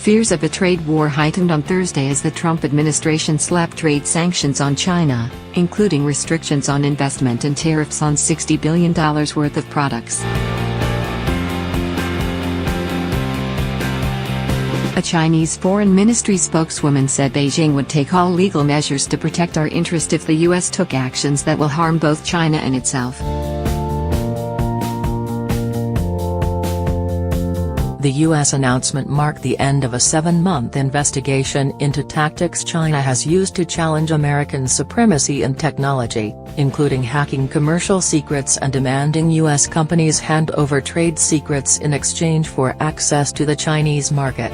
Fears of a trade war heightened on Thursday as the Trump administration slapped trade sanctions on China, including restrictions on investment and tariffs on $60 billion worth of products. A Chinese foreign ministry spokeswoman said Beijing would take all legal measures to protect our interest if the U.S. took actions that will harm both China and itself. The U.S. announcement marked the end of a 7-month investigation into tactics China has used to challenge American supremacy in technology, including hacking commercial secrets and demanding U.S. companies hand over trade secrets in exchange for access to the Chinese market.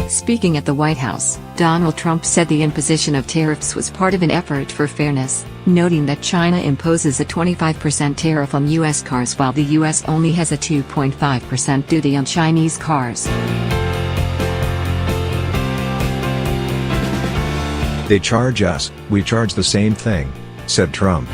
Speaking at the White House, Donald Trump said the imposition of tariffs was part of an effort for fairness, noting that China imposes a 25% tariff on U.S. cars while the U.S. only has a 2.5% duty on Chinese cars. They charge us, we charge the same thing, said Trump.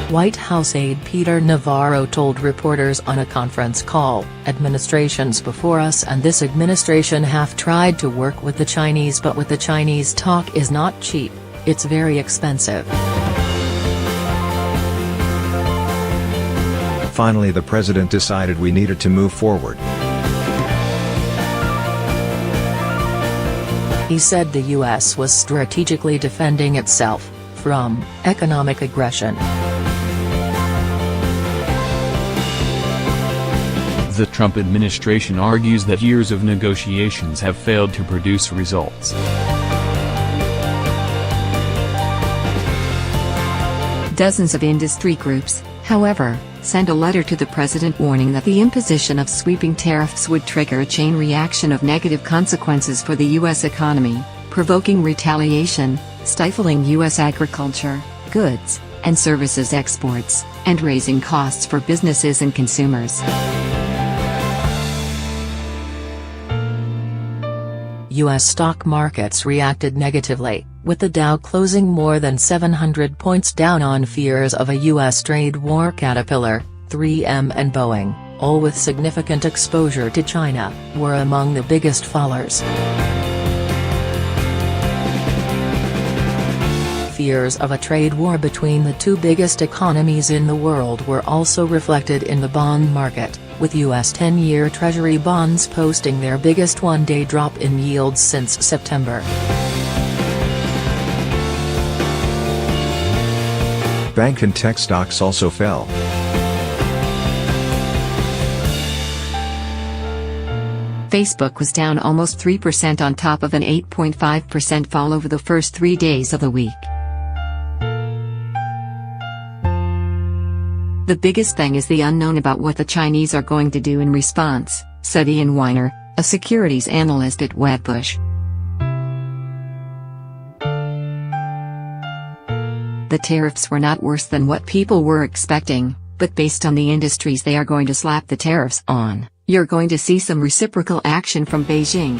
White House aide Peter Navarro told reporters on a conference call, "Administrations before us and this administration have tried to work with the Chinese, but with the Chinese talk is not cheap, it's very expensive." Finally, the president decided we needed to move forward. He said the U.S. was strategically defending itself from economic aggression. The Trump administration argues that years of negotiations have failed to produce results. Dozens of industry groups, however, sent a letter to the president warning that the imposition of sweeping tariffs would trigger a chain reaction of negative consequences for the U.S. economy, provoking retaliation, stifling U.S. agriculture, goods, and services exports, and raising costs for businesses and consumers. U.S. stock markets reacted negatively, with the Dow closing more than 700 points down on fears of a U.S. trade war. Caterpillar, 3M and Boeing, all with significant exposure to China, were among the biggest fallers. Fears of a trade war between the two biggest economies in the world were also reflected in the bond market, with U.S. 10-year Treasury bonds posting their biggest one-day drop in yields since September. Bank and tech stocks also fell. Facebook was down almost 3% on top of an 8.5% fall over the first 3 days of the week. The biggest thing is the unknown about what the Chinese are going to do in response, said Ian Weiner, a securities analyst at Wedbush. The tariffs were not worse than what people were expecting, but based on the industries they are going to slap the tariffs on, you're going to see some reciprocal action from Beijing.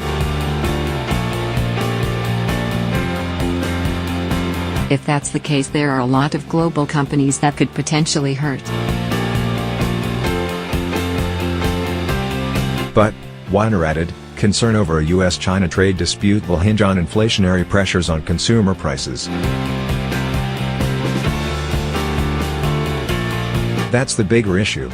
If that's the case, there are a lot of global companies that could potentially hurt. But, Weiner added, concern over a U.S.-China trade dispute will hinge on inflationary pressures on consumer prices. That's the bigger issue.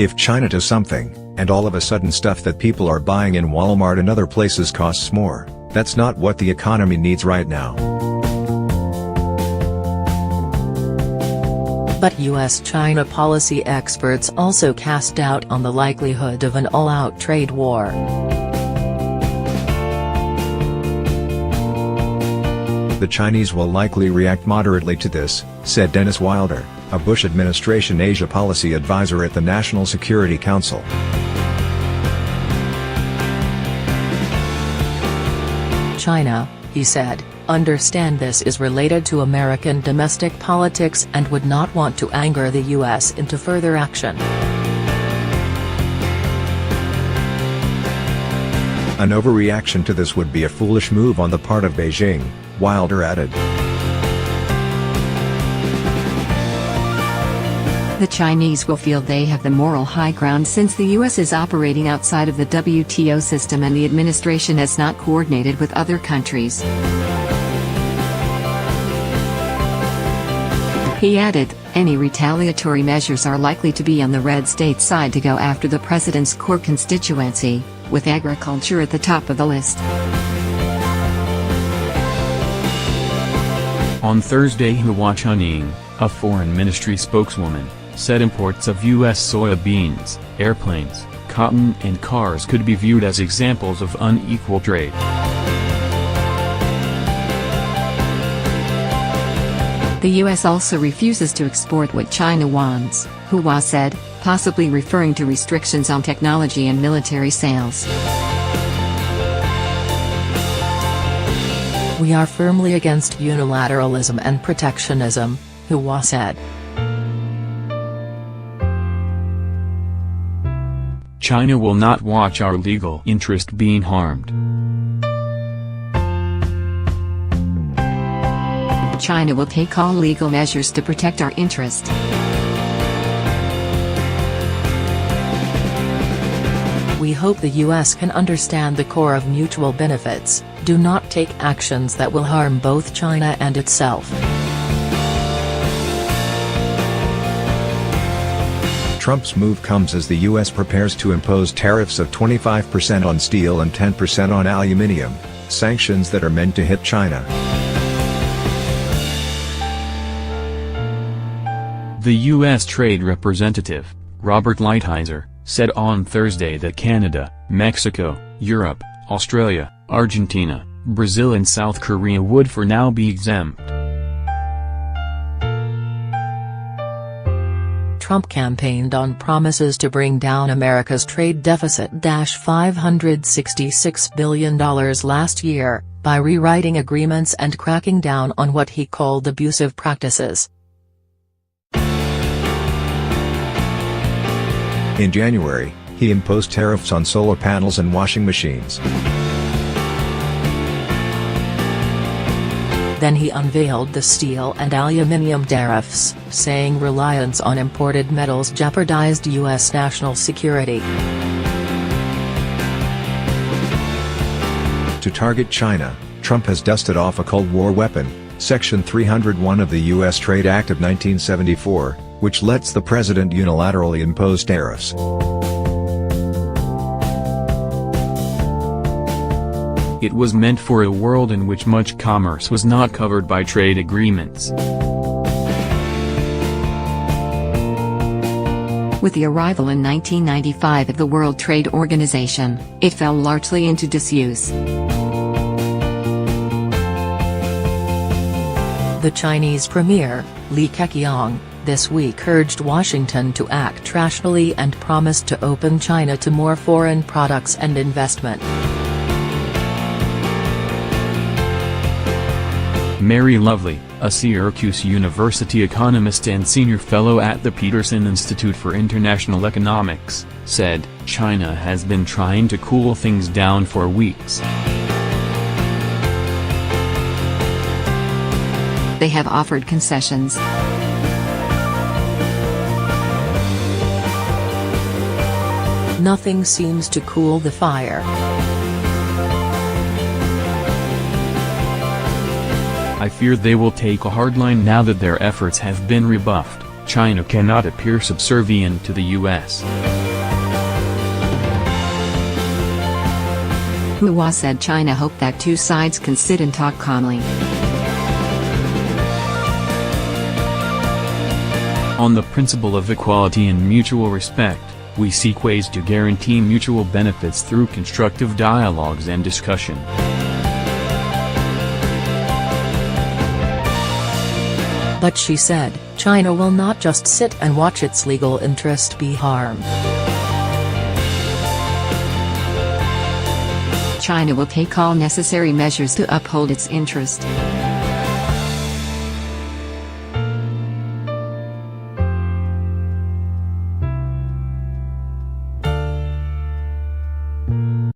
If China does something, and all of a sudden stuff that people are buying in Walmart and other places costs more, that's not what the economy needs right now. But U.S.-China policy experts also cast doubt on the likelihood of an all-out trade war. The Chinese will likely react moderately to this, said Dennis Wilder, a Bush administration Asia policy advisor at the National Security Council. China, he said, understand this is related to American domestic politics and would not want to anger the U.S. into further action. An overreaction to this would be a foolish move on the part of Beijing, Wilder added. The Chinese will feel they have the moral high ground since the U.S. is operating outside of the WTO system and the administration has not coordinated with other countries. He added, any retaliatory measures are likely to be on the red state side to go after the president's core constituency, with agriculture at the top of the list. On Thursday, Hua Chunying, a foreign ministry spokeswoman, said imports of U.S. soybeans, airplanes, cotton and cars could be viewed as examples of unequal trade. The U.S. also refuses to export what China wants, Hua said, possibly referring to restrictions on technology and military sales. We are firmly against unilateralism and protectionism, Hua said. China will not watch our legal interest being harmed. China will take all legal measures to protect our interest. We hope the U.S. can understand the core of mutual benefits, do not take actions that will harm both China and itself. Trump's move comes as the U.S. prepares to impose tariffs of 25% on steel and 10% on aluminium, sanctions that are meant to hit China. The U.S. Trade Representative, Robert Lighthizer, said on Thursday that Canada, Mexico, Europe, Australia, Argentina, Brazil and South Korea would for now be exempt. Trump campaigned on promises to bring down America's trade deficit $566 billion last year, by rewriting agreements and cracking down on what he called abusive practices. In January, he imposed tariffs on solar panels and washing machines. Then he unveiled the steel and aluminium tariffs, saying reliance on imported metals jeopardized U.S. national security. To target China, Trump has dusted off a Cold War weapon, Section 301 of the U.S. Trade Act of 1974, which lets the president unilaterally impose tariffs. It was meant for a world in which much commerce was not covered by trade agreements. With the arrival in 1995 of the World Trade Organization, it fell largely into disuse. The Chinese premier, Li Keqiang, this week urged Washington to act rationally and promised to open China to more foreign products and investment. Mary Lovely, a Syracuse University economist and senior fellow at the Peterson Institute for International Economics, said, China has been trying to cool things down for weeks. They have offered concessions. Nothing seems to cool the fire. I fear they will take a hard line now that their efforts have been rebuffed. China cannot appear subservient to the U.S. Hua said China hoped that two sides can sit and talk calmly. On the principle of equality and mutual respect, we seek ways to guarantee mutual benefits through constructive dialogues and discussion. But she said, China will not just sit and watch its legal interest be harmed. China will take all necessary measures to uphold its interest.